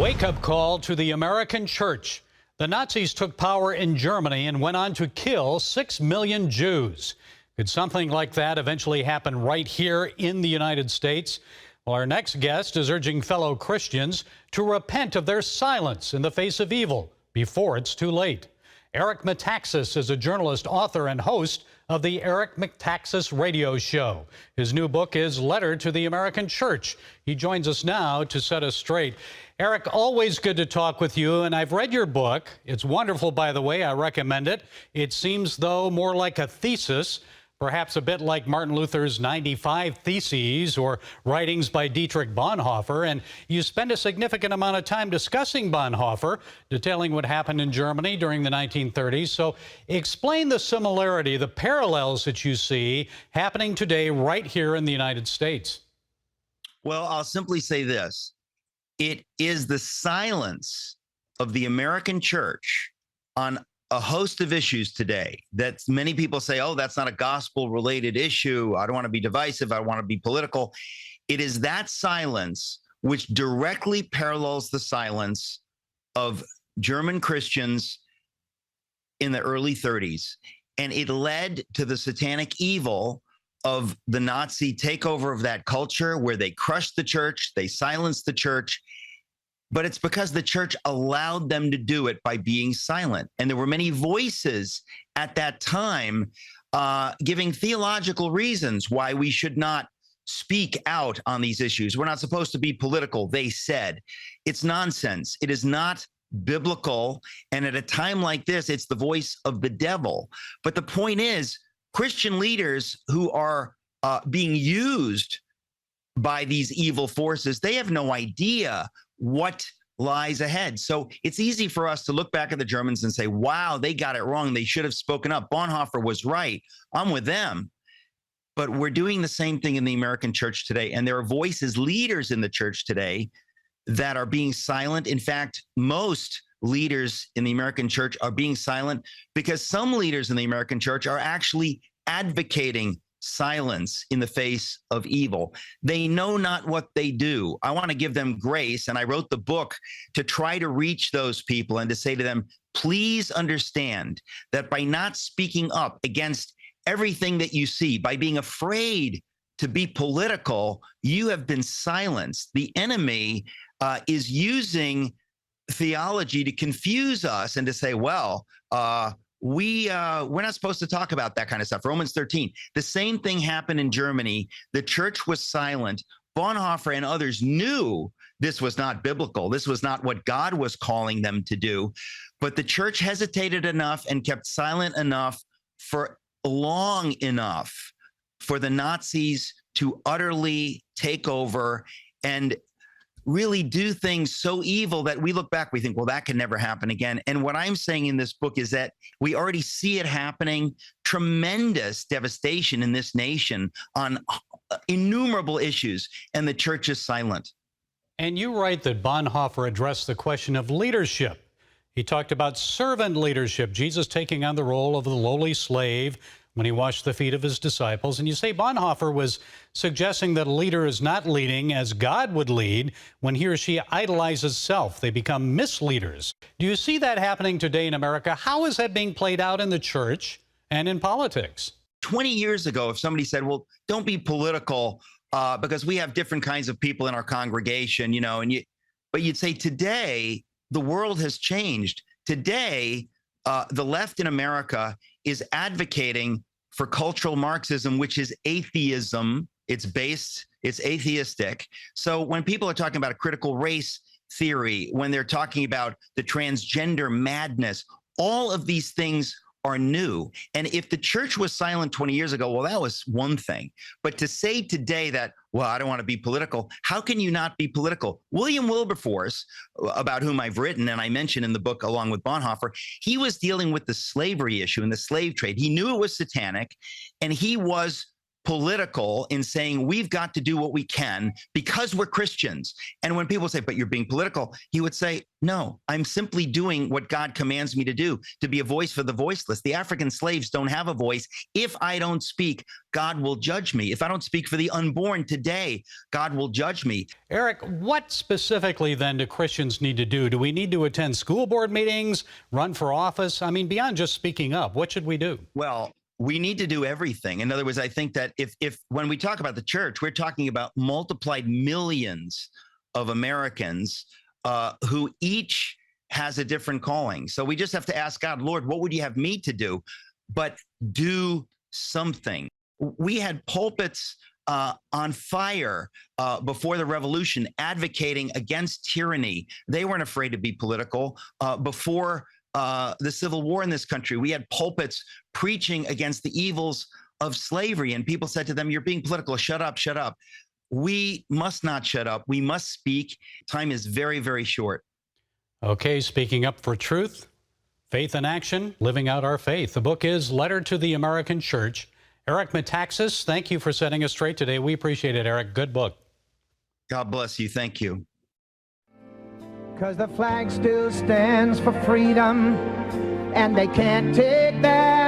Wake-up call to the American church. The Nazis took power in Germany and went on to kill 6 million Jews. Could something like that eventually happen right here in the United States? Well, our next guest is urging fellow Christians to repent of their silence in the face of evil before it's too late. Eric Metaxas is a journalist, author, and host of the Eric Metaxas Radio Show. His new book is Letter to the American Church. He joins us now to set us straight. Eric, always good to talk with you, and I've read your book. It's wonderful, by the way. I recommend it. It seems, though, more like a thesis, perhaps a bit like Martin Luther's 95 Theses or writings by Dietrich Bonhoeffer. And you spend a significant amount of time discussing Bonhoeffer, detailing what happened in Germany during the 1930s. So explain the similarity, the parallels that you see happening today right here in the United States. Well, I'll simply say this. It is the silence of the American church on a host of issues today that many people say, oh, that's not a gospel-related issue. I don't want to be divisive. I want to be political. It is that silence which directly parallels the silence of German Christians in the early 30s. And it led to the satanic evil of the Nazi takeover of that culture where they crushed the church, they silenced the church. But it's because the church allowed them to do it by being silent. And there were many voices at that time giving theological reasons why we should not speak out on these issues. We're not supposed to be political, they said. It's nonsense. It is not biblical. And at a time like this, it's the voice of the devil. But the point is, Christian leaders who are being used by these evil forces, they have no idea what lies ahead. So it's easy for us to look back at the Germans and say, wow, they got it wrong. They should have spoken up. Bonhoeffer was right. I'm with them. But we're doing the same thing in the American church today. And there are voices, leaders in the church today that are being silent. In fact, most leaders in the American church are being silent because some leaders in the American church are actually advocating silence in the face of evil. They know not what they do. I want to give them grace, and I wrote the book to try to reach those people and to say to them, please understand that by not speaking up against everything that you see, by being afraid to be political, you have been silenced. The enemy is using theology to confuse us and to say, well, we're not supposed to talk about that kind of stuff. Romans 13, the same thing happened in Germany. The church was silent. Bonhoeffer and others knew this was not biblical. This was not what God was calling them to do. But the church hesitated enough and kept silent enough for long enough for the Nazis to utterly take over and really do things so evil that we look back, we think, well, that can never happen again. And what I'm saying in this book is that we already see it happening, tremendous devastation in this nation on innumerable issues, and the church is silent. And you write that Bonhoeffer addressed the question of leadership. He talked about servant leadership, Jesus taking on the role of the lowly slave when he washed the feet of his disciples. And you say Bonhoeffer was suggesting that a leader is not leading as God would lead when he or she idolizes self. They become misleaders. Do you see that happening today in America? How is that being played out in the church and in politics? 20 years ago, if somebody said, well, don't be political because we have different kinds of people in our congregation, but you'd say today, the world has changed. Today, the left in America is advocating for cultural Marxism, which is atheism. It's atheistic. So when people are talking about a critical race theory, when they're talking about the transgender madness, all of these things are new. And if the church was silent 20 years ago, well, that was one thing. But to say today that, well, I don't want to be political, how can you not be political? William Wilberforce, about whom I've written and I mentioned in the book along with Bonhoeffer, he was dealing with the slavery issue and the slave trade. He knew it was satanic, and he was political in saying we've got to do what we can because we're Christians. And when people say, but you're being political, he would say, no, I'm simply doing what God commands me to do, to be a voice for the voiceless. The African slaves don't have a voice. If I don't speak, God will judge me. If I don't speak for the unborn today, God will judge me. Eric, what specifically then do Christians need to do? Do we need to attend school board meetings, run for office? I mean, beyond just speaking up, what should we do? Well, we need to do everything. In other words, I think that if when we talk about the church, we're talking about multiplied millions of Americans who each has a different calling. So we just have to ask God, Lord, what would you have me to do? But do something. We had pulpits on fire before the revolution, advocating against tyranny. They weren't afraid to be political. Before the Civil War in this country, we had pulpits preaching against the evils of slavery, and people said to them, you're being political, shut up, shut up. We must not shut up. We must speak. Time is very, very short. Okay, speaking up for truth, faith in action, living out our faith. The book is Letter to the American Church. Eric Metaxas, thank you for setting us straight today. We appreciate it, Eric. Good book. God bless you. Thank you. Because the flag still stands for freedom, and they can't take that